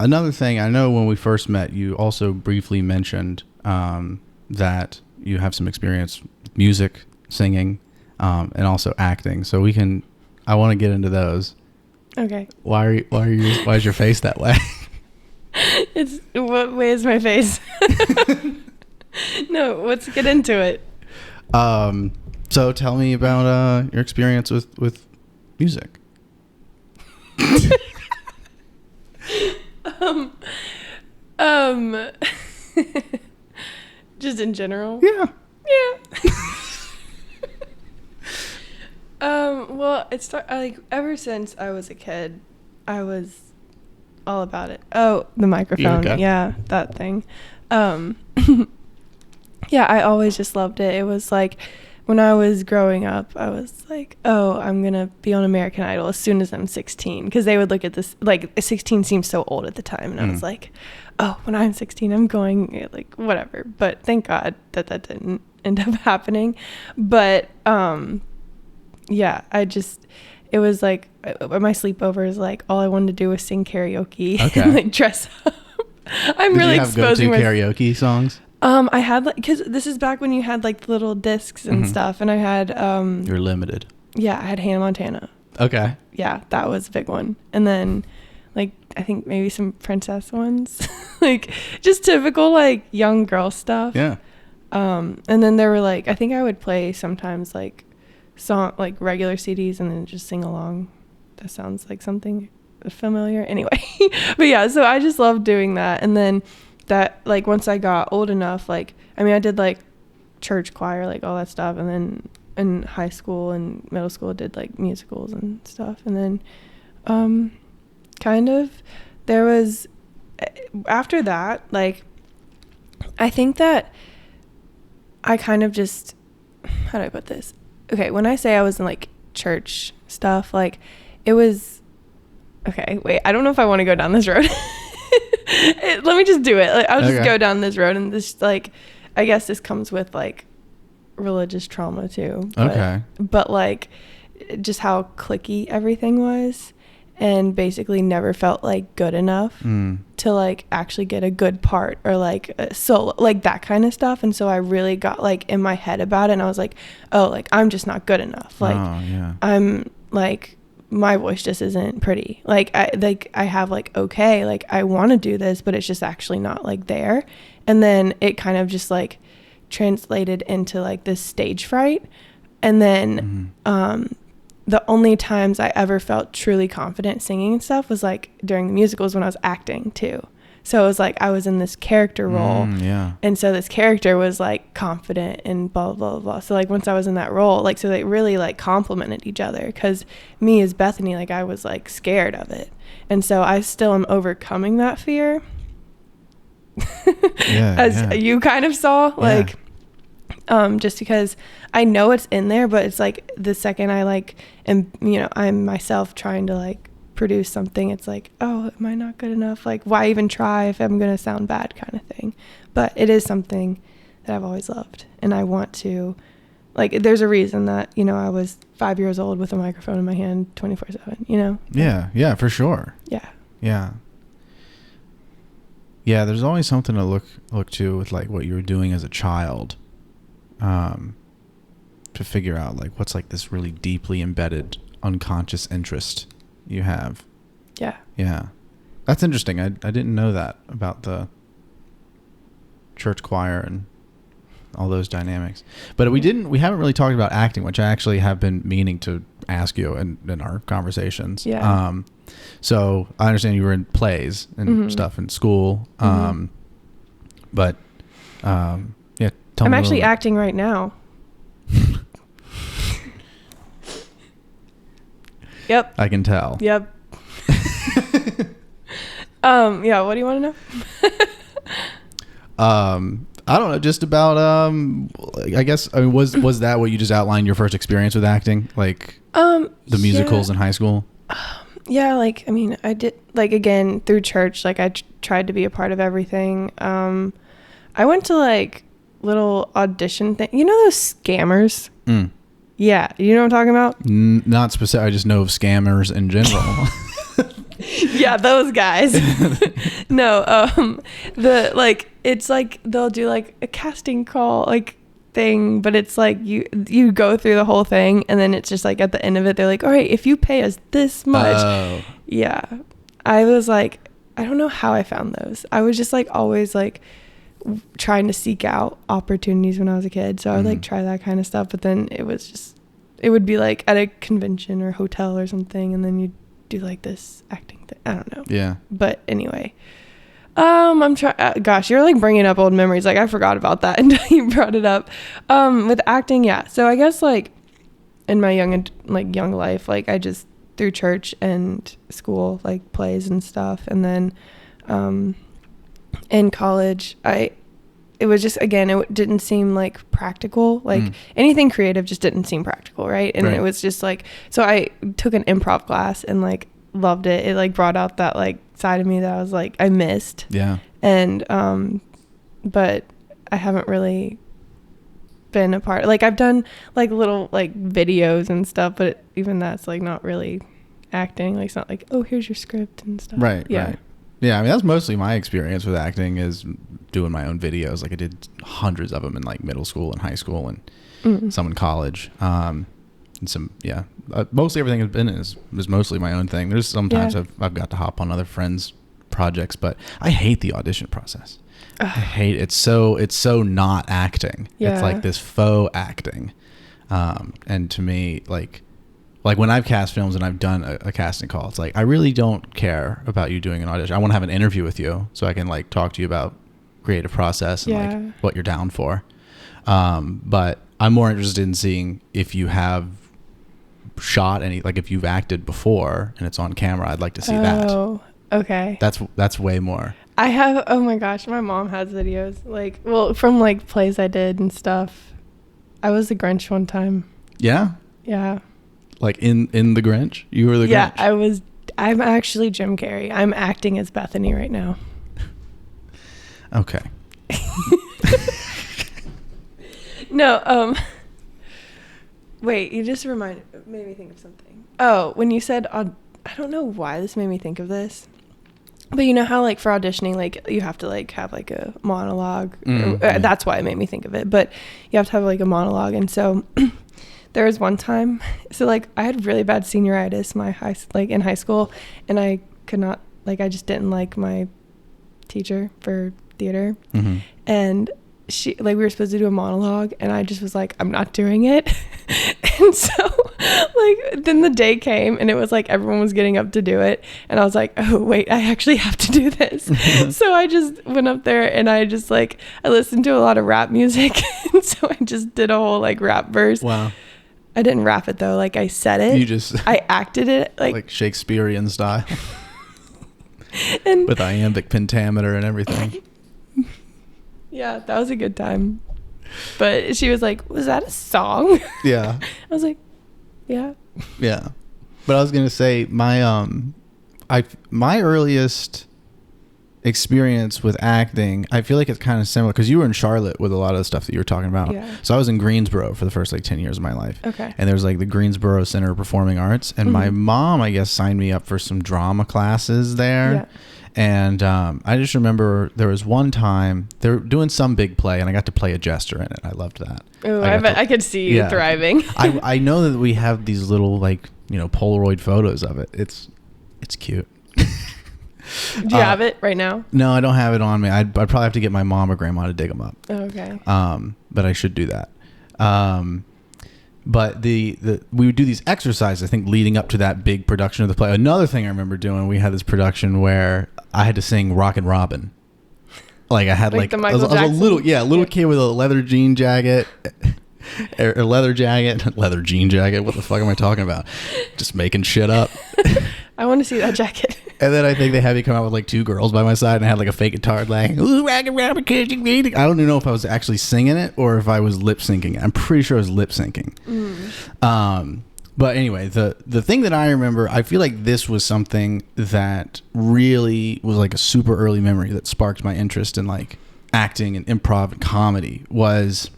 Another thing, I know when we first met, you also briefly mentioned that you have some experience with music, singing, and also acting. So I want to get into those. Okay. Why is your face that way? What way is my face? No, let's get into it. So tell me about your experience with music. Just in general. Yeah. Well, it started like ever since I was a kid, I was all about it. Oh, the microphone. Okay? Yeah, that thing. Yeah, I always just loved it. It was like when I was growing up, I was like, oh, I'm going to be on American Idol as soon as I'm 16. Because they would look at this, like 16 seemed so old at the time. And I was like, oh, when I'm 16, I'm going, like, whatever. But thank God that didn't end up happening. But, yeah, it was like, my sleepovers, like, all I wanted to do was sing karaoke and, like, dress up. Did really you have exposing go-to karaoke songs? I had like, cause this is back when you had like little discs and stuff, and I had You're limited. Yeah, I had Hannah Montana. Okay. Yeah, that was a big one. And then like I think maybe some princess ones. Like just typical like young girl stuff. Yeah. And then there were like, I think I would play sometimes like like regular CDs and then just sing along. That sounds like something familiar. Anyway. But yeah, so I just loved doing that. And then that like once I got old enough, like I mean I did like church choir, like all that stuff, and then in high school and middle school I did like musicals and stuff, and then kind of there was after that, like I think that I kind of just, how do I put this? Okay, when I say I was in like church stuff, like it was okay, wait, I don't know if I want to go down this road. Let me just do it. Like, I'll just go down this road, and this like I guess this comes with like religious trauma too. But like just how cliquey everything was, and basically never felt like good enough to like actually get a good part or like a solo, like that kind of stuff. And so I really got like in my head about it, and I was like, oh, like I'm just not good enough. Like I'm like, my voice just isn't pretty. Like I have like, okay, like I want to do this, but it's just actually not like there. And then it kind of just like translated into like this stage fright. And then the only times I ever felt truly confident singing and stuff was like during the musicals when I was acting too. So it was like I was in this character role. And so this character was like confident and blah, blah, blah, blah. So like once I was in that role, like, so they really like complemented each other, because me as Bethany, like I was like scared of it. And so I still am overcoming that fear. As you kind of saw, like, just because I know it's in there, but it's like the second I like am, you know, I'm myself trying to like produce something, it's like, oh, am I not good enough? Like, why even try if I'm gonna sound bad, kind of thing. But it is something that I've always loved, and I want to, like, there's a reason that, you know, I was 5 years old with a microphone in my hand 24/7, you know. Yeah, for sure. Yeah, there's always something to look to with like what you were doing as a child, to figure out like what's like this really deeply embedded unconscious interest you have. Yeah, that's interesting. I didn't know that about the church choir and all those dynamics. But we haven't really talked about acting, which I actually have been meaning to ask you in our conversations. So I understand you were in plays and stuff in school. But tell me. I'm actually acting right now. Yep. I can tell. Yep. Yeah, what do you want to know? I don't know, just about I guess, I mean, was that what you just outlined, your first experience with acting, like the musicals in high school? Yeah, like I mean, I did, like, again through church, like I tried to be a part of everything. I went to like little audition thing, you know, those scammers. Yeah, you know what I'm talking about? Not specific. I just know of scammers in general. Yeah, those guys. No, it's like they'll do like a casting call like thing, but it's like you go through the whole thing, and then it's just like at the end of it they're like, all right, if you pay us this much. Oh. Yeah. I was like, I don't know how I found those. I was just like always like trying to seek out opportunities when I was a kid, so I would like try that kind of stuff, but then it would be like at a convention or hotel or something, and then you'd do like this acting thing. I don't know. Yeah. But anyway, I'm trying. Gosh, you're like bringing up old memories. Like I forgot about that until you brought it up. With acting, yeah. So I guess like in my young life, like I just through church and school, like plays and stuff, and then in college, it was just, again, it didn't seem like practical, like anything creative just didn't seem practical, right? And it was just like, so I took an improv class and like loved it. It like brought out that like side of me that I was like I missed. Yeah. And but I haven't really been a part, like I've done like little like videos and stuff, but even that's like not really acting. Like it's not like, oh, here's your script and stuff. Right. Yeah. Right. Yeah, I mean, that's mostly my experience with acting is doing my own videos. Like I did hundreds of them in like middle school and high school and some in college. And some, mostly everything I've been in is mostly my own thing. There's sometimes I've got to hop on other friends' projects, but I hate the audition process. I hate it. It's so not acting. Yeah. It's like this faux acting. And to me, like when I've cast films and I've done a casting call, it's like, I really don't care about you doing an audition. I want to have an interview with you so I can like talk to you about creative process and like what you're down for. But I'm more interested in seeing if you have shot any, like if you've acted before and it's on camera, I'd like to see that. Oh, okay. That's way more. I have, oh my gosh, my mom has videos like, well, from like plays I did and stuff. I was the Grinch one time. Yeah? Yeah. Like in The Grinch? You were the Grinch? Yeah, I'm actually Jim Carrey. I'm acting as Bethany right now. Okay. No, wait, you just made me think of something. Oh, when you said, I don't know why this made me think of this, but you know how like for auditioning, like you have to like have like a monologue. That's why it made me think of it, but you have to have like a monologue. And so there was one time, so like I had really bad senioritis in high school, and I could not, like I just didn't like my teacher for theater. And she, like, we were supposed to do a monologue, and I just was like, I'm not doing it. And so like then the day came, and it was like everyone was getting up to do it, and I was like, oh wait, I actually have to do this. So I just went up there, and I just like, I listened to a lot of rap music. And so I just did a whole like rap verse. Wow. I didn't rap it though, like I said it. I acted it like Shakespearean style. And with iambic pentameter and everything. Yeah, that was a good time. But she was like, was that a song? Yeah. I was like, yeah. Yeah. But I was going to say my earliest experience with acting, I feel like it's kind of similar because you were in Charlotte with a lot of the stuff that you were talking about. Yeah. So I was in Greensboro for the first like 10 years of my life. Okay. And there was like the Greensboro Center of Performing Arts, and my mom, I guess, signed me up for some drama classes there. Yeah. And I just remember there was one time they were doing some big play, and I got to play a jester in it. I loved that. Oh, I could see you thriving. I know that we have these little like, you know, Polaroid photos of it. It's cute. Do you have it right now? No, I don't have it on me. I'd probably have to get my mom or grandma to dig them up. Oh, okay. But I should do that. But we would do these exercises, I think, leading up to that big production of the play. Another thing I remember doing, we had this production where I had to sing Rockin' Robin. Like I had like the Michael I was a little kid with a leather jean jacket. Or leather jean jacket. What the fuck am I talking about? Just making shit up. I want to see that jacket. And then I think they had me come out with like two girls by my side, and I had like a fake guitar like, ooh, rockin' Robin, I don't even know if I was actually singing it or if I was lip syncing it. I'm pretty sure I was lip syncing. But anyway, the thing that I remember, I feel like this was something that really was like a super early memory that sparked my interest in like acting and improv and comedy was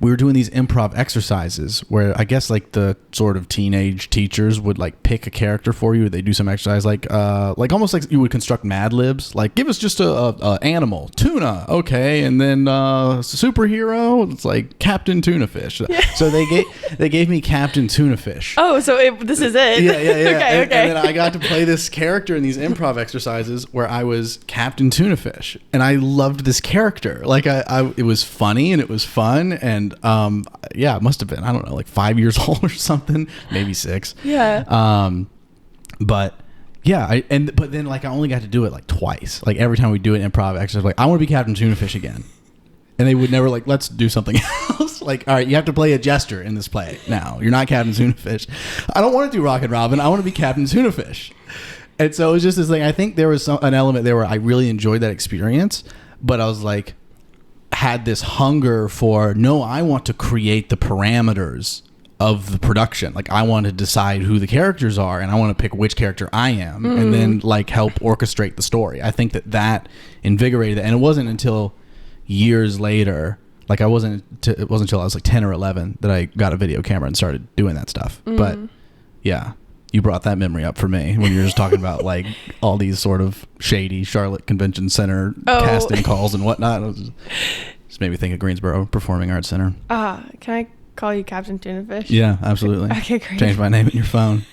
we were doing these improv exercises where I guess like the sort of teenage teachers would like pick a character for you. They do some exercise like almost like you would construct Mad Libs. Like give us just a animal, tuna, okay, and then superhero. It's like Captain Tuna Fish. Yeah. So they gave me Captain Tuna Fish. Oh, so this is it. Yeah. Okay. And then I got to play this character in these improv exercises where I was Captain Tuna Fish, and I loved this character. Like it was funny and it was fun. And it must have been, I don't know, like 5 years old or something, maybe 6. Yeah. But yeah, but then like I only got to do it like twice. Like every time we do an improv exercise, like I want to be Captain Tuna Fish again. And they would never like, let's do something else. Like, all right, you have to play a jester in this play now. You're not Captain Tuna Fish. I don't want to do Rocket Robin. I want to be Captain Tuna Fish. And so it was just this thing. I think there was an element there where I really enjoyed that experience, but I was like, had this hunger for, no, I want to create the parameters of the production. Like I want to decide who the characters are, and I want to pick which character I am, and then like help orchestrate the story. I think that invigorated it. And it wasn't until years later, like it wasn't until I was like 10 or 11 that I got a video camera and started doing that stuff. But yeah, you brought that memory up for me when you were just talking about like all these sort of shady Charlotte Convention Center casting calls and whatnot. It was just made me think of Greensboro Performing Arts Center. Can I call you Captain Tuna Fish? Yeah, absolutely. Okay, great. Change my name in your phone.